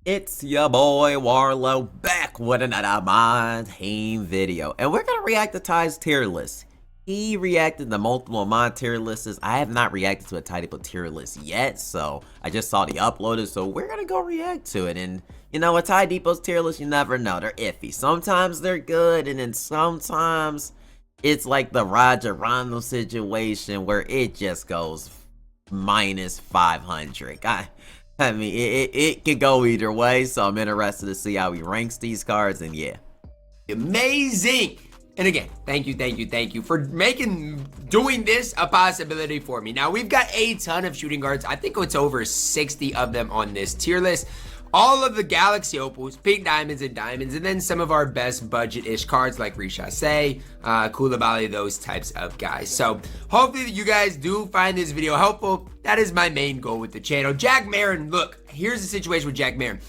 It's your boy Warlow back with another MyTeam video, and we're gonna react to Ty's tier list. He reacted to multiple of my tier lists. I have not reacted to a Tydebo tier list yet, so I just saw the uploaded, so we're gonna go react to it. And you know, with Tydebo's tier list, you never know, they're iffy. Sometimes they're good, and then sometimes it's like the Roger Rondo situation where it just goes minus 500. I mean, it could go either way, so I'm interested to see how he ranks these cards, and yeah. Amazing! And again, thank you for doing this a possibility for me. Now, we've got a ton of shooting guards. I think it's over 60 of them on this tier list. All of the Galaxy Opals, Pink Diamonds, and Diamonds, and then some of our best budget-ish cards like Richase, Koulibaly, those types of guys. So, hopefully you guys do find this video helpful. That is my main goal with the channel. Jack Marin, look, here's the situation with Jack Marin.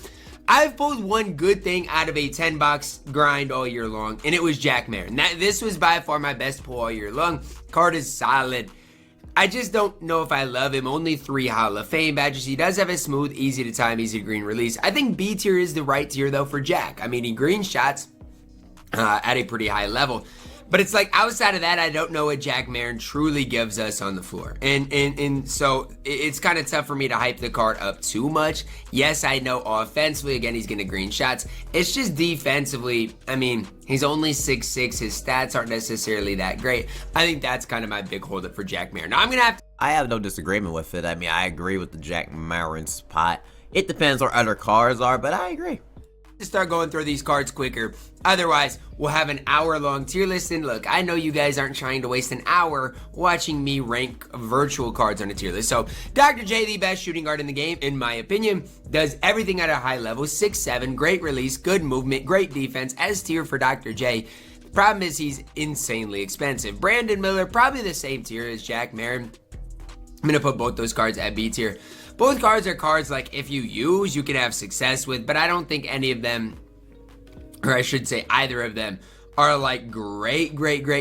I've pulled one good thing out of a 10-box grind all year long, and it was Jack Marin. This was by far my best pull all year long. Card is solid. I just don't know if I love him. Only 3 Hall of Fame badges. He does have a smooth, easy to time, easy to green release. I think B tier is the right tier though for Jack. I mean, he green shots at a pretty high level. But it's like outside of that, I don't know what Jack Marin truly gives us on the floor. And so it's kind of tough for me to hype the card up too much. Yes, I know offensively, again, he's going to green shots. It's just defensively, I mean, he's only 6'6". His stats aren't necessarily that great. I think that's kind of my big holdup for Jack Marin. Now, I'm going to have to... I have no disagreement with it. I mean, I agree with the Jack Marin spot. It depends where other cards are, but I agree. To start going through these cards quicker. Otherwise, we'll have an hour-long tier list. And look, I know you guys aren't trying to waste an hour watching me rank virtual cards on a tier list. So, Dr. J, the best shooting guard in the game, in my opinion, does everything at a high level. 6'7", great release, good movement, great defense. S tier for Dr. J. The problem is he's insanely expensive. Brandon Miller, probably the same tier as Jack Marin. I'm going to put both those cards at B tier. Both cards are cards like if you use, you can have success with, but I don't think any of them, or I should say either of them, are like great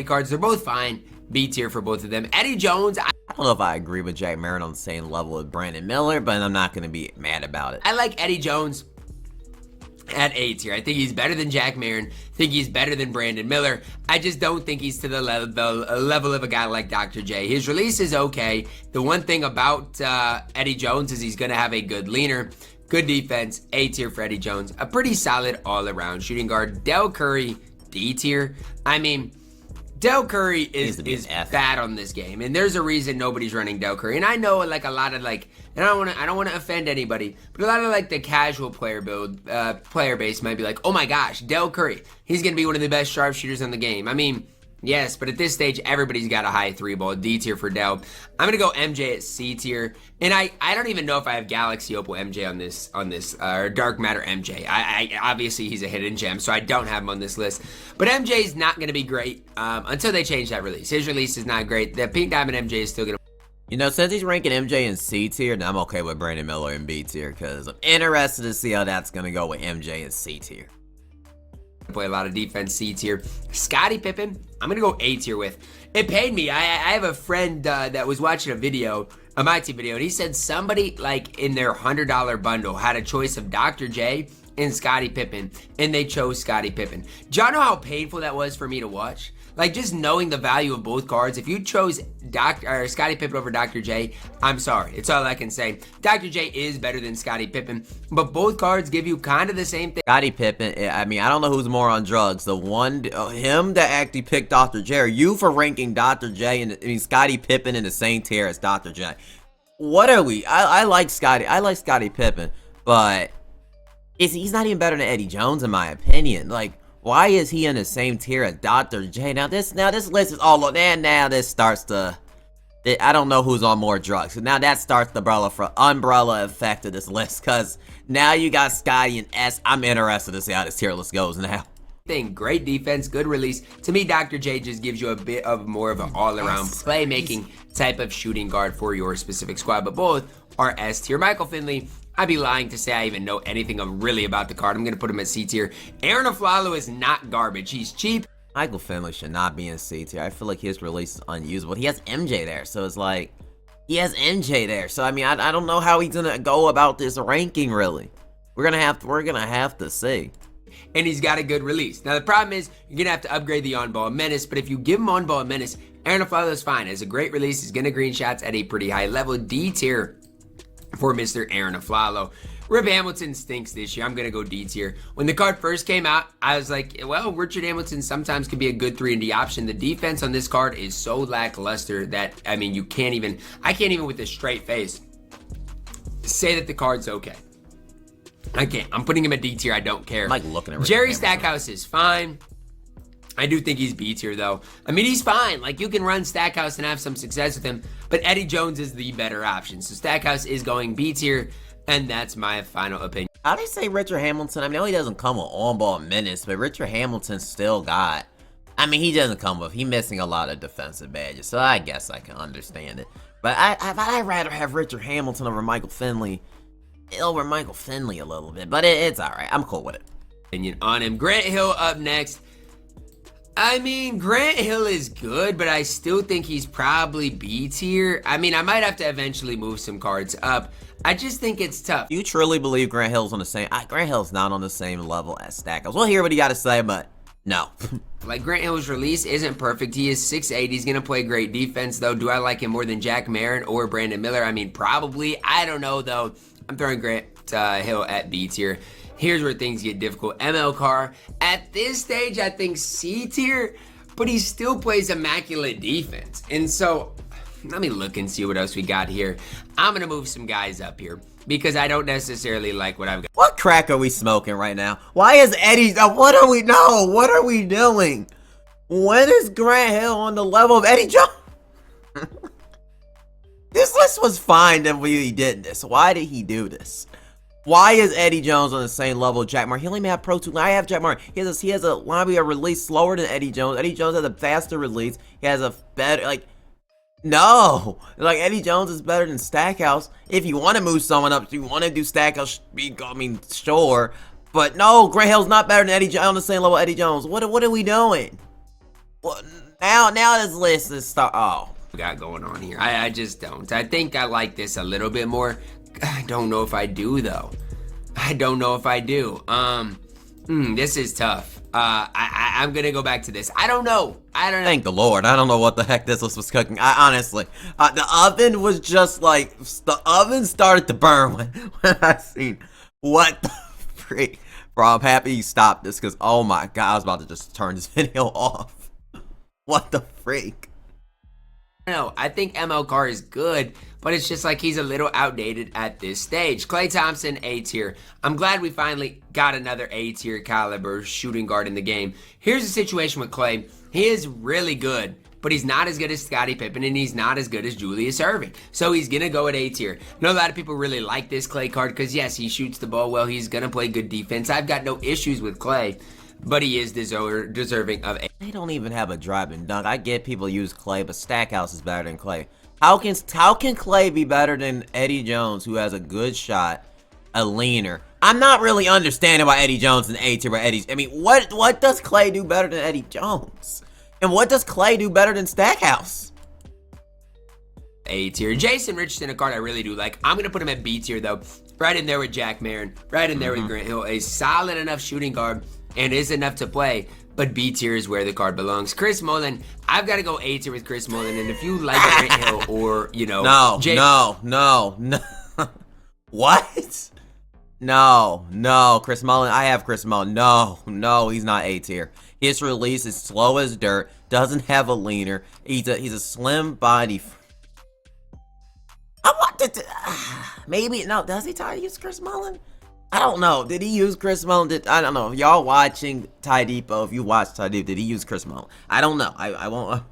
cards. They're both fine. B tier for both of them. Eddie Jones, I don't know if I agree with Jack Marin on the same level as Brandon Miller, but I'm not going to be mad about it. I like Eddie Jones at A tier. I think he's better than Jack Marin. I think he's better than Brandon Miller. I just don't think he's to the level of a guy like Dr. J. His release is okay. The one thing about Eddie Jones is he's going to have a good leaner, good defense. A tier for Eddie Jones. A pretty solid all-around shooting guard. Del Curry, D tier. I mean, Del Curry is bad on this game, and there's a reason nobody's running Del Curry. And I know like a lot of like, and I don't want to offend anybody, but a lot of like the casual player base might be like, oh my gosh, Del Curry, he's gonna be one of the best sharpshooters in the game. I mean, yes, but at this stage, everybody's got a high 3-ball. D tier for Del. I'm gonna go MJ at C tier, and I don't even know if I have Galaxy Opal MJ on this or Dark Matter MJ. I obviously he's a hidden gem, so I don't have him on this list. But MJ's not gonna be great until they change that release. His release is not great. The Pink Diamond MJ is still gonna. You know, since he's ranking MJ in C tier, then I'm okay with Brandon Miller in B tier because I'm interested to see how that's gonna go with MJ in C tier. Play a lot of defense. C tier. Scottie Pippen, I'm gonna go A tier with. It paid me. I have a friend that was watching a video, a MyTeam video, and he said somebody like in their $100 bundle had a choice of Dr. J and Scottie Pippen, and they chose Scottie Pippen. Do y'all know how painful that was for me to watch? Like, just knowing the value of both cards. If you chose Scottie Pippen over Dr. J, I'm sorry. It's all I can say. Dr. J is better than Scottie Pippen, but both cards give you kind of the same thing. Scottie Pippen, I mean, I don't know who's more on drugs. The one, him that actually picked Dr. J, or you for ranking Dr. J and Scottie Pippen in the same tier as Dr. J. What are we? I like Scottie. I like Scottie Pippen, but he's not even better than Eddie Jones in my opinion. Like, why is he in the same tier as Dr. J? Now this list is all now this starts to, I don't know who's on more drugs. So now that starts the umbrella effect of this list, because now you got Scotty and S. I'm interested to see how this tier list goes now. Great defense, good release. To me, Dr. J just gives you a bit of more of an all-around playmaking type of shooting guard for your specific squad, but both are S tier. Michael Finley, I'd be lying to say I even know anything really about the card. I'm going to put him at C tier. Aaron Aflalo is not garbage. He's cheap. Michael Finley should not be in C tier. I feel like his release is unusable. He has MJ there, so it's like, he has MJ there. So, I mean, I don't know how he's going to go about this ranking, really. We're gonna have to see. And he's got a good release. Now the problem is you're gonna have to upgrade the on-ball menace, but if you give him on-ball menace, Aaron Aflalo's fine. Has a great release. He's gonna green shots at a pretty high level. D tier for Mr. Aaron Aflalo. Rip Hamilton stinks this year. I'm gonna go D tier. When the card first came out, I was like, well, Richard Hamilton sometimes could be a good 3-and-D option. The defense on this card is so lackluster that, I mean, I can't even with a straight face say that the card's okay. I can't. I'm putting him at D tier. I don't care. I'm like looking at Richard Jerry Hamilton. Stackhouse is fine. I do think he's B tier though. I mean, he's fine. Like, you can run Stackhouse and have some success with him, but Eddie Jones is the better option. So Stackhouse is going B tier, and that's my final opinion. How do you say Richard Hamilton? I mean, he doesn't come with on-ball menace, but Richard Hamilton still got. I mean, he doesn't come with. He's missing a lot of defensive badges, so I guess I can understand it. But I'd rather have Richard Hamilton over Michael Finley. Over Michael Finley a little bit, but it's all right. I'm cool with it. Opinion on him. Grant Hill up next. I mean, Grant Hill is good, but I still think he's probably B tier. I mean, I might have to eventually move some cards up. I just think it's tough. You truly believe Grant Hill's on the same? Grant Hill's not on the same level as Stackhouse. We'll hear what he got to say, but no. Like, Grant Hill's release isn't perfect. He is 6'8". He's going to play great defense, though. Do I like him more than Jack Marin or Brandon Miller? I mean, probably. I don't know, though. I'm throwing Grant Hill at B tier. Here's where things get difficult. ML Carr, at this stage, I think C tier, but he still plays immaculate defense. And so, let me look and see what else we got here. I'm going to move some guys up here because I don't necessarily like what I've got. What crack are we smoking right now? Why is Eddie? What are we? No, what are we doing? When is Grant Hill on the level of Eddie Jones? This list was fine when he did this. Why did he do this? Why is Eddie Jones on the same level as Jack Martin? He only may have Pro 2. I have Jack Martin. He has a lobby release slower than Eddie Jones. Eddie Jones has a faster release. He has a better, no. Like, Eddie Jones is better than Stackhouse. If you want to move someone up, if you want to do Stackhouse, I mean, sure. But no, Grant Hill's not better than Eddie Jones, on the same level as Eddie Jones. What are we doing? Well, now this list is Got going on here. I just don't. I think I like this a little bit more. I don't know if I do though. I don't know if I do. This is tough. I'm gonna go back to this. I don't know. Thank the Lord. I don't know what the heck this was cooking. Honestly, the oven was just like, the oven started to burn when I seen what the freak. Bro, I'm happy you stopped this because, oh my God, I was about to just turn this video off. What the freak? No, I think ML Carr is good, but it's just like he's a little outdated at this stage. Klay Thompson, A tier. I'm glad we finally got another A tier caliber shooting guard in the game. Here's the situation with Klay. He is really good, but he's not as good as Scottie Pippen, and he's not as good as Julius Erving. So he's going to go at A tier. I know a lot of people really like this Klay card because, yes, he shoots the ball well. He's going to play good defense. I've got no issues with Klay, but he is deserving of A. They don't even have a driving dunk. I get people use Klay, but Stackhouse is better than Klay. How can Klay be better than Eddie Jones, who has a good shot, a leaner? I'm not really understanding why Eddie Jones is A tier, but I mean, what does Klay do better than Eddie Jones? And what does Klay do better than Stackhouse? A tier. Jason Richardson, a card I really do like. I'm gonna put him at B tier though. Right in there with Jack Marin. Right in there with Grant Hill. A solid enough shooting guard and is enough to play, but B tier is where the card belongs. Chris Mullin, I've got to go A tier with Chris Mullin, and if you like Grant Hill or, you know... No. What? No, Chris Mullin, I have Chris Mullin. No, he's not A tier. His release is slow as dirt, doesn't have a leaner, he's a slim body... I want to... maybe, no, does he try to use Chris Mullin? I don't know. Did he use Chris Mullin? I don't know. If y'all watching Tydebo, if you watch Tydebo, did he use Chris Mullin? I don't know. I won't.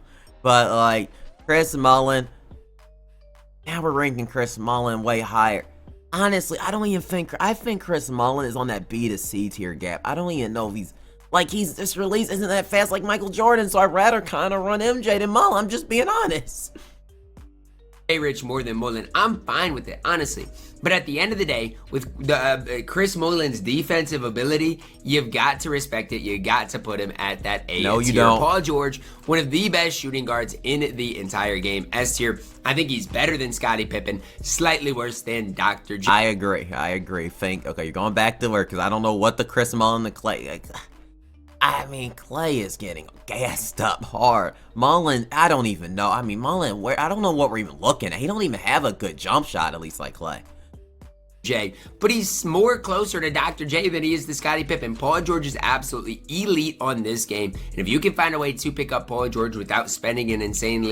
But, like, Chris Mullin, now we're ranking Chris Mullin way higher. Honestly, I don't even think... I think Chris Mullin is on that B to C tier gap. I don't even know if he's... Like, this release isn't that fast like Michael Jordan, so I'd rather kind of run MJ than Mullin. I'm just being honest. Rich more than Mullen. I'm fine with it, honestly. But at the end of the day, with the Chris Mullen's defensive ability, you've got to respect it. You got to put him at that A tier. No, you don't. Paul George, one of the best shooting guards in the entire game. S tier. I think he's better than Scottie Pippen, slightly worse than Dr. J. I agree. Okay, you're going back to work because I don't know what the Chris Mullen, the Clay. I mean, Clay is getting gassed up hard. Mullen, I don't even know. I mean, Mullen, I don't know what we're even looking at. He don't even have a good jump shot, at least like Clay. But he's more closer to Dr. J than he is to Scottie Pippen. Paul George is absolutely elite on this game, and if you can find a way to pick up Paul George without spending an insane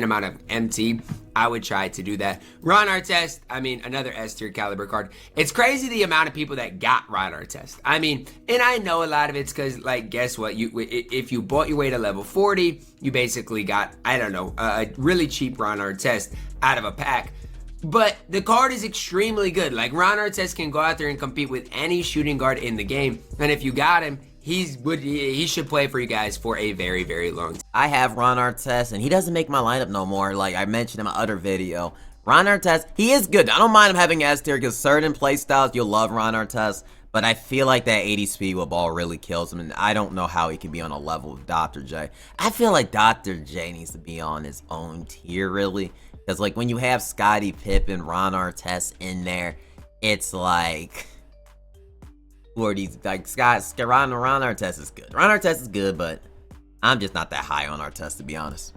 amount of MT, I would try to do that. Ron Artest, I mean, another S tier caliber card. It's crazy the amount of people that got Ron Artest. I mean, and I know a lot of it's because, like, guess what? If you bought your way to level 40, you basically got, I don't know, a really cheap Ron Artest out of a pack. But the card is extremely good. Like, Ron Artest can go out there and compete with any shooting guard in the game. And if you got him, he should play for you guys for a very, very long time. I have Ron Artest, and he doesn't make my lineup no more. Like I mentioned in my other video, Ron Artest, he is good. I don't mind him having S tier because certain play styles, you'll love Ron Artest. But I feel like that 80 speed with ball really kills him, and I don't know how he can be on a level with Dr. J. I feel like Dr. J needs to be on his own tier, really. Because, like, when you have Scottie Pippen, Ron Artest in there, it's like, who are these? Like, Ron Artest is good. Ron Artest is good, but I'm just not that high on Artest, to be honest.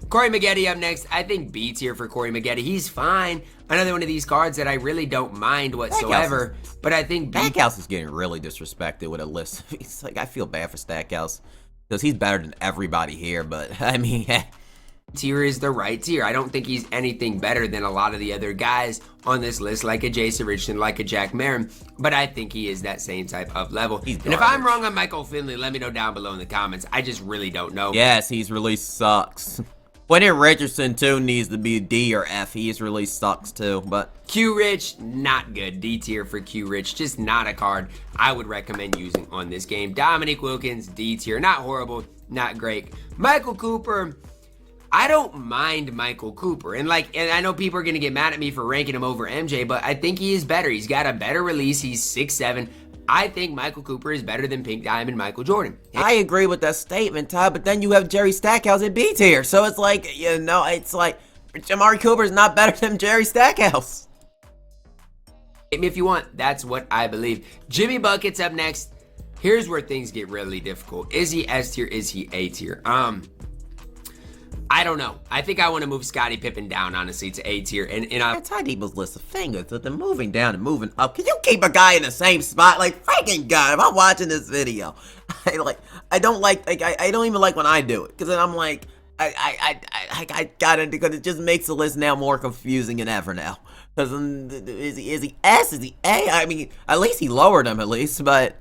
Corey Maggette up next. I think B tier for Corey Maggette. He's fine. Another one of these cards that I really don't mind whatsoever. But I think Stackhouse is getting really disrespected with a list. It's like, I feel bad for Stackhouse because he's better than everybody here. But I mean, tier is the right tier. I don't think he's anything better than a lot of the other guys on this list, like a Jason Richardson, like a Jack Marin, but I think he is that same type of level. And if I'm wrong on Michael Finley, let me know down below in the comments. I just really don't know. Yes, he's really sucks. Quentin Richardson too needs to be D or F. He's really sucks too, but Q Rich, not good. D tier for Q Rich, just not a card I would recommend using on this game. Dominique Wilkins, D tier, not horrible, not great. Michael Cooper, I don't mind Michael Cooper, and I know people are going to get mad at me for ranking him over MJ, but I think he is better. He's got a better release. He's 6'7". I think Michael Cooper is better than Pink Diamond Michael Jordan. I agree with that statement, Todd, but then you have Jerry Stackhouse in B tier, so it's like, you know, it's like Amari Cooper is not better than Jerry Stackhouse. Hit me if you want. That's what I believe. Jimmy Buckets up next. Here's where things get really difficult. Is he S tier? Is he A tier? I don't know. I think I want to move Scottie Pippen down, honestly, to A tier. And Tydebo's list of fingers with the moving down and moving up. Can you keep a guy in the same spot? Like, freaking God, if I'm watching this video, I don't even like when I do it. Because then I'm like, I got it because it just makes the list now more confusing than ever now. Because is he S? Is he A? I mean, at least he lowered him at least, but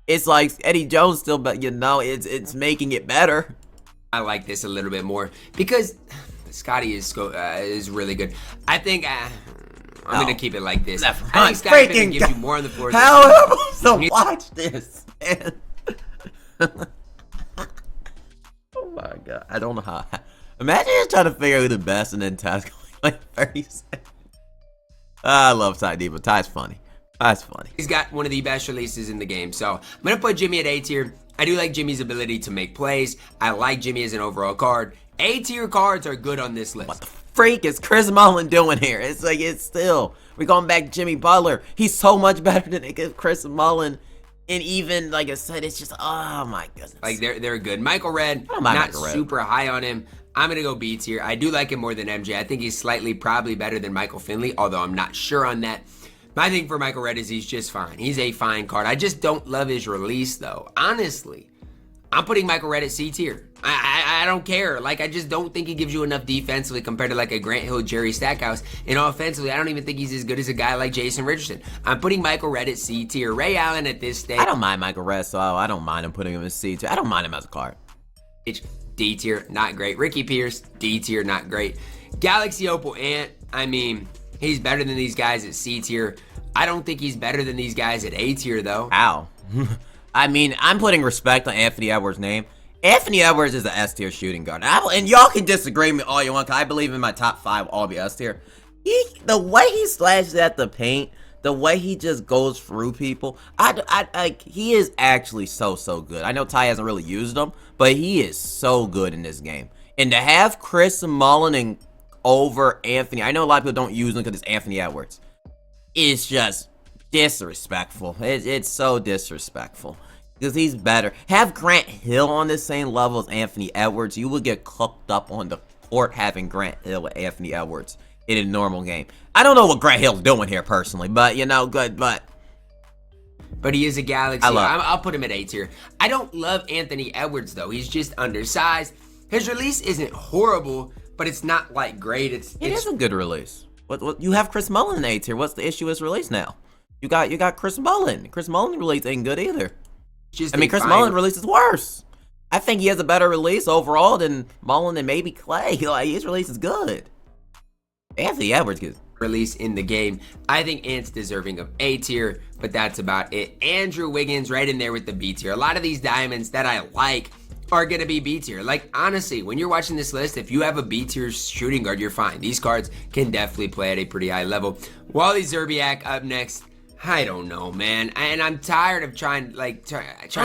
it's like Eddie Jones still, but you know, it's making it better. I like this a little bit more because Scottie is really good. I think I'm gonna keep it like this. I think Scottie Pippen gives you more on the floor. How am I supposed to watch this, man? Oh my God, I don't know how. Imagine just trying to figure out who the best and then Ty's going like 30 seconds. I love Tydebo. Ty's funny. That's funny. He's got one of the best releases in the game, so I'm gonna put Jimmy at A tier. I do like Jimmy's ability to make plays. I like Jimmy as an overall card. A tier cards are good on this list. What the freak is Chris Mullen doing here? It's like, it's still, we're going back to Jimmy Butler. He's so much better than Chris Mullen. And even, like I said, it's just, oh my goodness. Like, they're good. Michael Redd, not super high on him. I'm going to go B tier. I do like him more than MJ. I think he's probably better than Michael Finley, although I'm not sure on that. My thing for Michael Redd is he's just fine. He's a fine card. I just don't love his release, though. Honestly, I'm putting Michael Redd at C tier. I don't care. Like, I just don't think he gives you enough defensively compared to, like, a Grant Hill, Jerry Stackhouse. And offensively, I don't even think he's as good as a guy like Jason Richardson. I'm putting Michael Redd at C tier. Ray Allen at this stage. I don't mind Michael Redd, so I don't mind him putting him in C tier. I don't mind him as a card. D tier, not great. Ricky Pierce, D tier, not great. Galaxy Opal Ant, I mean, he's better than these guys at C tier. I don't think he's better than these guys at A tier, though. How? I mean, I'm putting respect on Anthony Edwards' name. Anthony Edwards is an S tier shooting guard. And y'all can disagree with me all you want, because I believe in my top 5 all be S tier. The way he slashes at the paint, the way he just goes through people, he is actually so good. I know Ty hasn't really used him, but he is so good in this game. And to have Chris Mullin over Anthony, I know a lot of people don't use him because it's Anthony Edwards. It's just disrespectful. It's so disrespectful. Because he's better. Have Grant Hill on the same level as Anthony Edwards. You would get cooked up on the court having Grant Hill with Anthony Edwards in a normal game. I don't know what Grant Hill's doing here personally, but you know, good, but he is a galaxy. I'll put him at A tier. I don't love Anthony Edwards though. He's just undersized. His release isn't horrible, but it's not like great. It is a good release. What you have Chris Mullin in A tier. What's the issue with his release now? You got Chris Mullin. Chris Mullin release ain't good either. Chris Mullin release is worse. I think he has a better release overall than Mullin and maybe Clay. Like, his release is good. Anthony Edwards gets release in the game. I think Ant's deserving of A tier, but that's about it. Andrew Wiggins right in there with the B tier. A lot of these diamonds that I like are going to be B tier. Like, honestly, when you're watching this list, if you have a B tier shooting guard, you're fine. These cards can definitely play at a pretty high level. Wally Szczerbiak up next. I don't know, man. And I'm tired of trying. I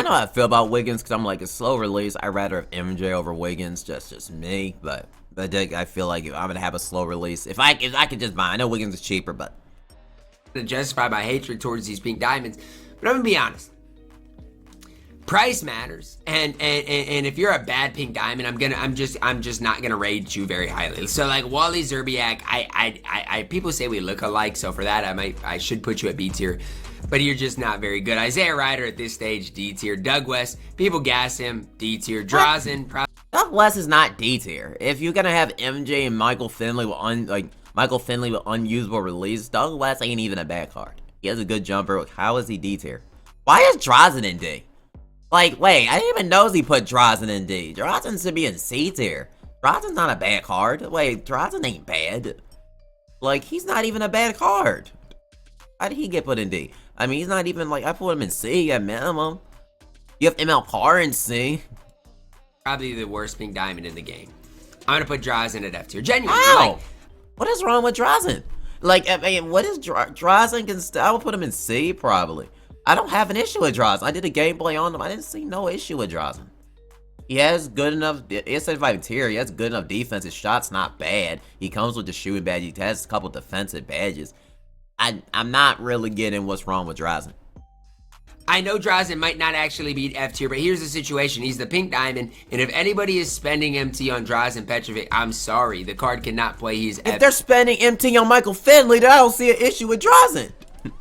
know how I feel about Wiggins because I'm like, a slow release. I'd rather have MJ over Wiggins. Just me. But I feel like I'm going to have a slow release. If I could just buy. I know Wiggins is cheaper, but. To justify my hatred towards these pink diamonds. But I'm going to be honest. Price matters, and if you're a bad pink diamond, I'm just not gonna rate you very highly. So like Wally Szczerbiak, I people say we look alike, so for that I should put you at B tier, but you're just not very good. Isaiah Ryder at this stage, D tier. Doug West, people gas him, D tier. Drazen, Doug West is not D tier. If you're gonna have MJ and Michael Finley with unusable release, Doug West ain't even a bad card. He has a good jumper. How is he D tier? Why is Drazen in D? Like, wait, I didn't even know he put Drazen in D. Drazen should be in C tier. Drazen's not a bad card. Wait, Drazen ain't bad. Like, he's not even a bad card. How did he get put in D? I mean, he's not even, like, I put him in C at minimum. You have ML Parr in C. Probably the worst pink diamond in the game. I'm going to put Drazen at F tier. Genuinely. Wow. What is wrong with Drazen? Like, I mean, what is Drazen? I would put him in C, probably. I don't have an issue with Drazen. I did a gameplay on him. I didn't see no issue with Drazen. He has good enough, it's 75 tier. He has good enough defense. His shot's not bad. He comes with the shooting badge. He has a couple defensive badges. I'm not really getting what's wrong with Drazen. I know Drazen might not actually be F tier, but here's the situation. He's the pink diamond, and if anybody is spending MT on Drazen Petrovic, I'm sorry. The card cannot play. He's If they're spending MT on Michael Finley, then I don't see an issue with Drazen.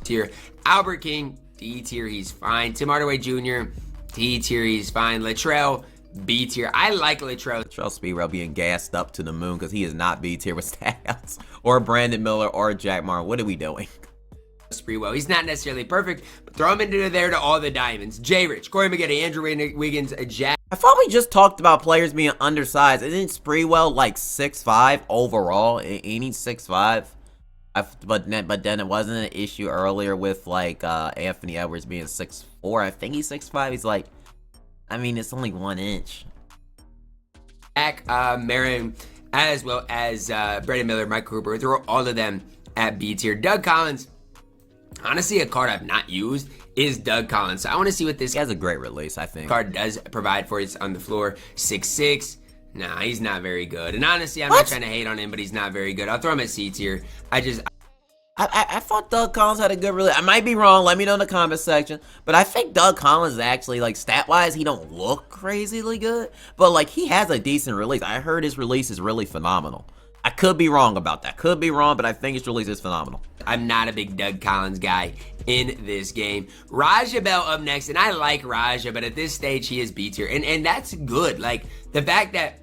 Tier. Albert King, D tier, he's fine. Tim Hardaway Jr., D tier, he's fine. Latrell, B tier. I like Latrell. Latrell Speedwell being gassed up to the moon because he is not B tier with stats. Or Brandon Miller or Jack Martin. What are we doing? Sprewell. He's not necessarily perfect, but throw him into there to all the diamonds. J. Rich, Corey Maggette, Andrew Wiggins, Jack. I thought we just talked about players being undersized. Isn't Sprewell like 6'5" overall? Ain't he 6'5"? But then it wasn't an issue earlier with like Anthony Edwards being 6'4". I think he's 6'5". He's like, I mean, it's only 1 inch. Jack, Marion, as well as Brandon Miller, Mike Cooper, throw all of them at B tier. Doug Collins, honestly, a card I've not used is Doug Collins. So I want to see what this he has a great release, I think. Card does provide for us on the floor. 6'6". Nah, he's not very good. And honestly, I'm not trying to hate on him, but he's not very good. I'll throw him at C tier. I thought Doug Collins had a good release. I might be wrong. Let me know in the comment section. But I think Doug Collins is actually, like, stat-wise, he don't look crazily good. But, like, he has a decent release. I heard his release is really phenomenal. I could be wrong about that. Could be wrong, but I think his release is phenomenal. I'm not a big Doug Collins guy in this game. Raja Bell up next, and I like Raja, but at this stage, he is B tier. And that's good. Like, the fact that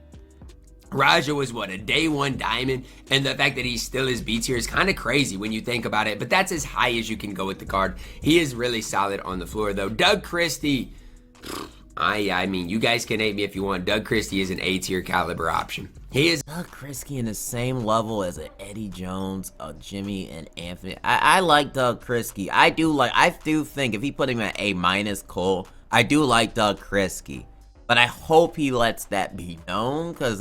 Raja was, what, a day 1 diamond, and the fact that he still is B tier is kind of crazy when you think about it, but that's as high as you can go with the card. He is really solid on the floor, though. Doug Christie, I mean, you guys can hate me if you want. Doug Christie is an A tier caliber option. He is Doug Christie in the same level as an Eddie Jones, a Jimmy, and Anthony. I like Doug Christie. I do think if he put him at A-, cool. I do like Doug Christie. but I hope he lets that be known, because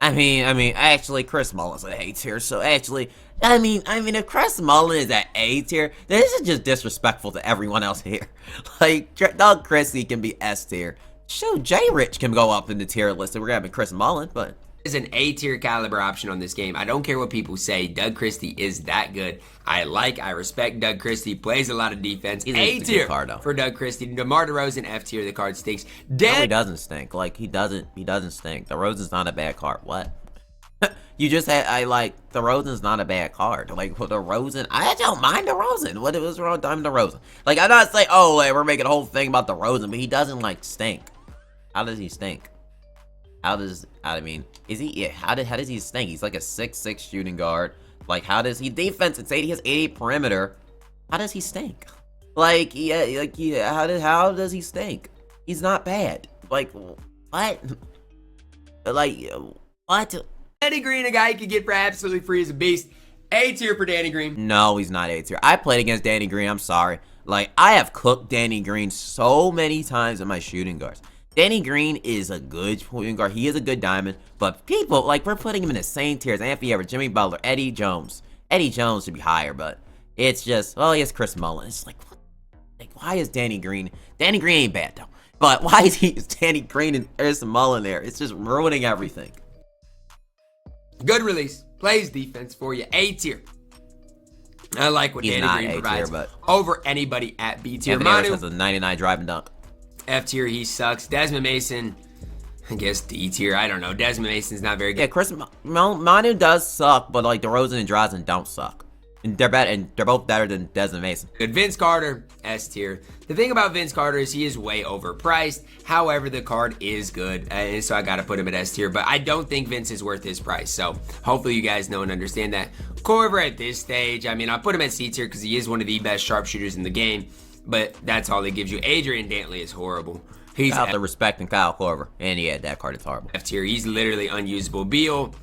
actually, Chris Mullin's an A tier, so actually, if Chris Mullin is at A tier, this is just disrespectful to everyone else here. Like, Doug Christie can be S tier. Shoot, Jay Rich can go up in the tier list if we're having Chris Mullin, but is an A tier caliber option on this game. I don't care what people say. Doug Christie is that good. I respect Doug Christie. Plays a lot of defense. A tier for Doug Christie. DeMar DeRozan, F tier. The card stinks. No, he doesn't stink. Like, he doesn't stink. DeRozan's not a bad card. What? You just had, DeRozan's not a bad card. Like, for DeRozan, I don't mind DeRozan. What was wrong with DeRozan? Like, I'm not saying, oh, we're making a whole thing about DeRozan, but he doesn't, stink. How does he stink? How does he stink? He's like a 6'6" shooting guard. Like, how does he defense? It's 80. He has 80 perimeter. How does he stink? How does he stink? He's not bad. Like, what? Like, what? Danny Green, a guy you could get for absolutely free, is a beast. A tier for Danny Green. No, he's not A tier. I played against Danny Green. I'm sorry. Like, I have cooked Danny Green so many times in my shooting guards. Danny Green is a good shooting guard. He is a good diamond. But people, we're putting him in the same tier as Anthony Edwards, Jimmy Butler, Eddie Jones. Eddie Jones should be higher, but it's just, well, he has Chris Mullin. It's like, what? Like, why is Danny Green? Danny Green ain't bad, though. But why is Danny Green and Chris Mullin there? It's just ruining everything. Good release. Plays defense for you. A tier. I like what Danny Green provides over anybody at B tier. Anthony Edwards has a 99 drive and dunk. F tier, he sucks. Desmond Mason, I guess D tier. I don't know. Desmond Mason's not very good. Yeah, Manu does suck, but DeRozan and Drazen don't suck. And they're better, and they're both better than Desmond Mason. Good. Vince Carter, S tier. The thing about Vince Carter is he is way overpriced. However, the card is good, and so I gotta put him at S tier. But I don't think Vince is worth his price. So hopefully you guys know and understand that. Korver at this stage, I'll put him at C tier because he is one of the best sharpshooters in the game. But that's all he gives you. Adrian Dantley is horrible. He's out there respecting Kyle Korver. And yeah, that card is horrible. F tier. He's literally unusable. Beal,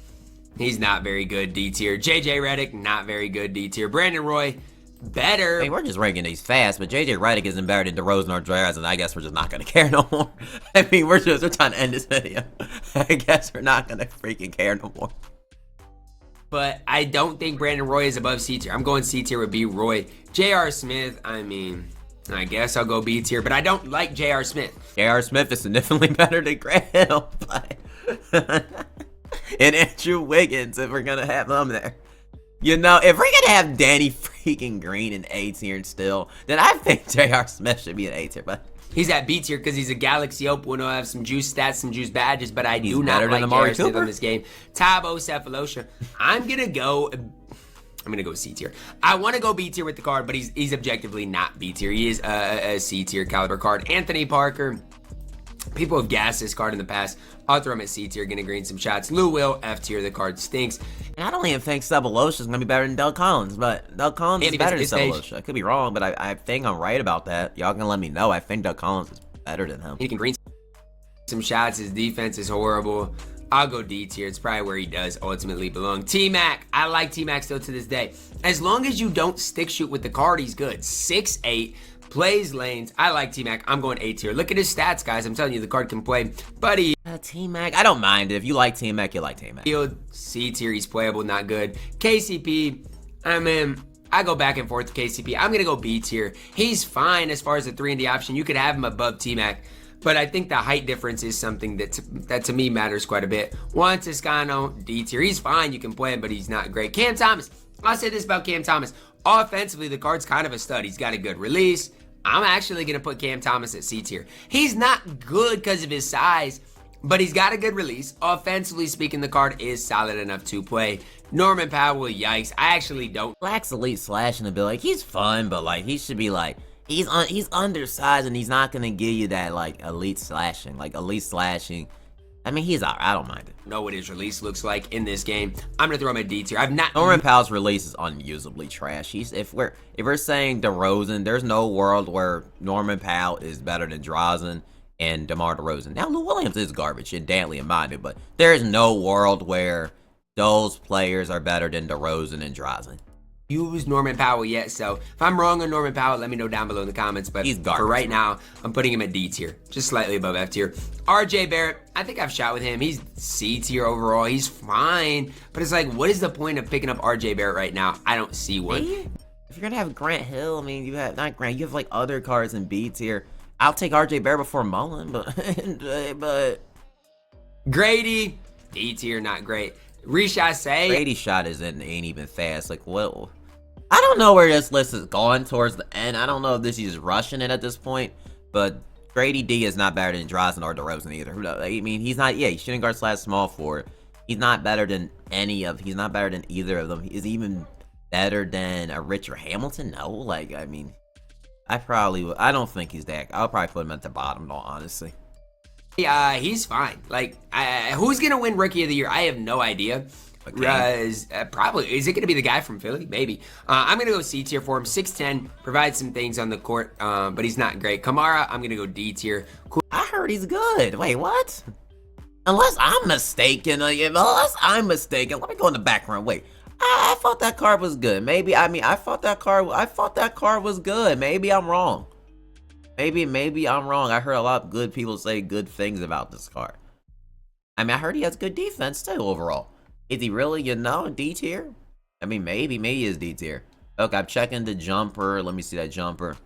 he's not very good. D tier. JJ Redick, not very good. D tier. Brandon Roy, better. Hey, we're just ranking these fast, but JJ Redick isn't better than DeRozan or Drazen, and I guess we're just not gonna care no more. We're trying to end this video. I guess we're not gonna freaking care no more. But I don't think Brandon Roy is above C tier. I'm going C tier with B. Roy. J.R. Smith, I guess I'll go B tier, but I don't like J.R. Smith. J.R. Smith is significantly better than Grant Hill. And Andrew Wiggins, if we're going to have them there. If we're going to have Danny freaking Green in A tier still, then I think J.R. Smith should be an A tier. But he's at B tier because he's a Galaxy Open. He'll have some juice stats, some juice badges, but I do not like J.R. Smith on this game. Tydebo, Cephalosha. I'm going to go C tier. I want to go B tier with the card, but he's objectively not B tier. He is a C tier caliber card. Anthony Parker. People have gassed this card in the past. I'll throw him at C tier, gonna green some shots. Lou Will, F tier, the card stinks. And I don't even think Cephalosha is gonna be better than Doug Collins, but Doug Collins is better than Cephalosha. I could be wrong, but I think I'm right about that. Y'all can let me know. I think Doug Collins is better than him. He can green some shots. His defense is horrible. I'll go D tier. It's probably where he does ultimately belong. T-Mac. I like T-Mac still to this day. As long as you don't stick shoot with the card, he's good. 6'8", plays lanes. I like T-Mac. I'm going A tier. Look at his stats, guys. I'm telling you, the card can play. Buddy. T-Mac. I don't mind it. If you like T-Mac, you like T-Mac. C tier. He's playable, not good. KCP. I go back and forth to KCP. I'm going to go B tier. He's fine as far as the 3-and-D option. You could have him above T-Mac. But I think the height difference is something that to me matters quite a bit. Juan Toscano, D tier. He's fine. You can play him, but he's not great. Cam Thomas. I'll say this about Cam Thomas. Offensively, the card's kind of a stud. He's got a good release. I'm actually going to put Cam Thomas at C tier. He's not good because of his size, but he's got a good release. Offensively speaking, the card is solid enough to play. Norman Powell, yikes. I actually don't. Lacks elite slashing ability. He's fun, but he should be he's undersized, and he's not gonna give you that elite slashing. He's alright. I don't mind it. Know what his release looks like in this game. I'm gonna throw him a D tier. Norman Powell's release is unusably trash. If we're saying DeRozan, there's no world where Norman Powell is better than Drazen and DeMar DeRozan. Now Lou Williams is garbage, and Dantley and Manu, but there is no world where those players are better than DeRozan and Drazen. use Norman Powell yet, so if I'm wrong on Norman Powell, let me know down below in the comments. But He's garbage, for right now, I'm putting him at D tier, just slightly above F tier. RJ Barrett, I think I've shot with him. He's C tier overall. He's fine, but it's like, what is the point of picking up RJ Barrett right now? I don't see one. If you're gonna have Grant Hill, I mean, you have not Grant. You have like other cards in B tier. I'll take RJ Barrett before Mullen, but Grady, D tier, not great. Reshot Grady's shot ain't even fast. Like, what? I don't know where this list is going towards the end. I don't know if this is just rushing it at this point, but Grady D is not better than Drazen or DeRozan either. I mean, he's not. Yeah, he's shooting guard / small forward. He's not better than he's not better than either of them. He's even better than a Richard Hamilton. No, like, I mean, I don't think he's that. I'll probably put him at the bottom, though, honestly. Yeah, he's fine. Like, who's gonna win Rookie of the Year? I have no idea. Okay. Probably. Is it gonna be the guy from Philly? Maybe. I'm gonna go C tier for him. 6'10", provides some things on the court, but he's not great. Kamara, I'm gonna go D tier. Cool. I heard he's good. Wait, what? Unless I'm mistaken. Let me go in the background. Wait. I thought that card was good. Maybe, I thought that card was good. Maybe I'm wrong. Maybe I'm wrong. I heard a lot of good people say good things about this card. I mean, I heard he has good defense too overall. Is he really, D tier? I mean, maybe he is D tier. Okay, I'm checking the jumper. Let me see that jumper.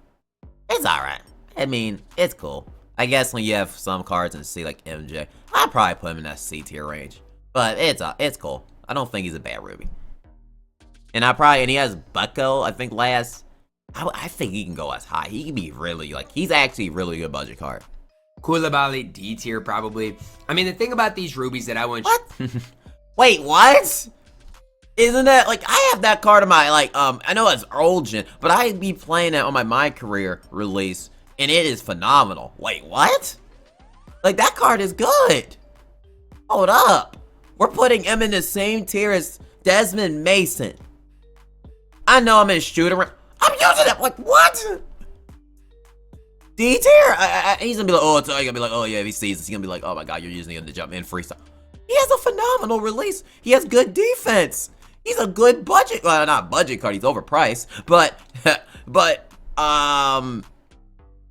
It's alright. I mean, it's cool. I guess when you have some cards in C like MJ, I'd probably put him in that C tier range. But it's cool. I don't think he's a bad Ruby. And he has Bucko, I think last. I think he can go as high. He can be really, he's actually a really good budget card. Koulibaly, D tier probably. I mean, the thing about these rubies that I want. What? Wait, what? Isn't that, I have that card on my, I know it's old gen, but I'd be playing it on my career release, and it is phenomenal. Wait, what? That card is good. Hold up. We're putting him in the same tier as Desmond Mason. I know I'm in shooter. I'm using it. What? D tier? He's gonna be like, he's gonna be like, oh yeah, if he sees this, he's gonna be like, oh my god, you're using it to jump in freestyle. He has a phenomenal release. He has good defense. He's a good budget, well, not budget card. He's overpriced, but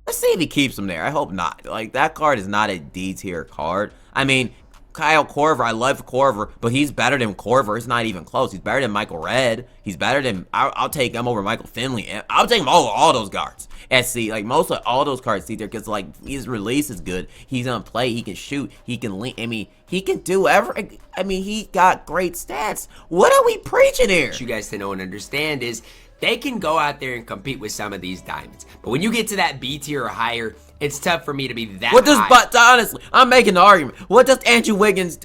let's see if he keeps him there. I hope not. That card is not a D tier card. I mean, Kyle Korver, I love Korver, but he's better than Korver. It's not even close. He's better than Michael Redd. He's better than, I'll take him over Michael Finley. I'll take him over all those guards at C. Most of all those cards C there, because his release is good. He's gonna play. He can shoot. He can link. I mean, he can do everything. I mean, he got great stats. What are we preaching here? What you guys to know and understand is they can go out there and compete with some of these diamonds. But when you get to that B tier or higher, it's tough for me to be that high. But honestly, I'm making the argument. What does Andrew Wiggins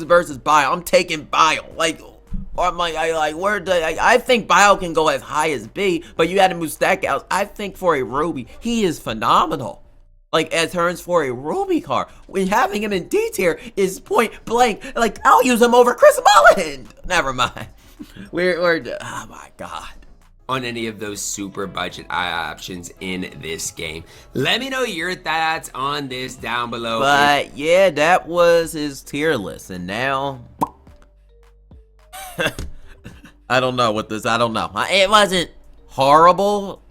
versus Bio? I'm taking Bio. I think Bio can go as high as B, but you had to move Stackhouse. I think for a Ruby, he is phenomenal. As turns for a Ruby card, when having him in D tier is point blank. I'll use him over Chris Mullen. Never mind. Oh my god. On any of those super budget options in this game. Let me know your thoughts on this down below. But yeah, that was his tier list, and now I don't know what this. I don't know. It wasn't horrible.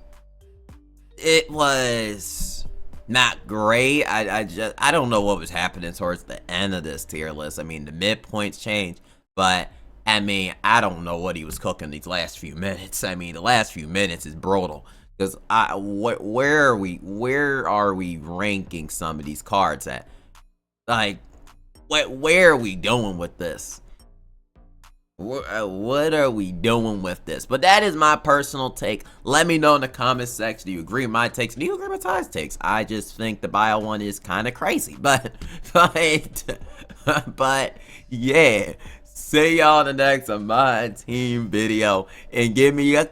It was not great. I don't know what was happening towards the end of this tier list. I mean, the midpoints changed, but I mean, I don't know what he was cooking these last few minutes. I mean, the last few minutes is brutal. Because where are we ranking some of these cards at? Where are we doing with this? What are we doing with this? But that is my personal take. Let me know in the comments section. Do you agree with my takes? Do you agree with Ty's takes? I just think the Bio one is kind of crazy. But yeah. See y'all in the next MyTeam video, and give me a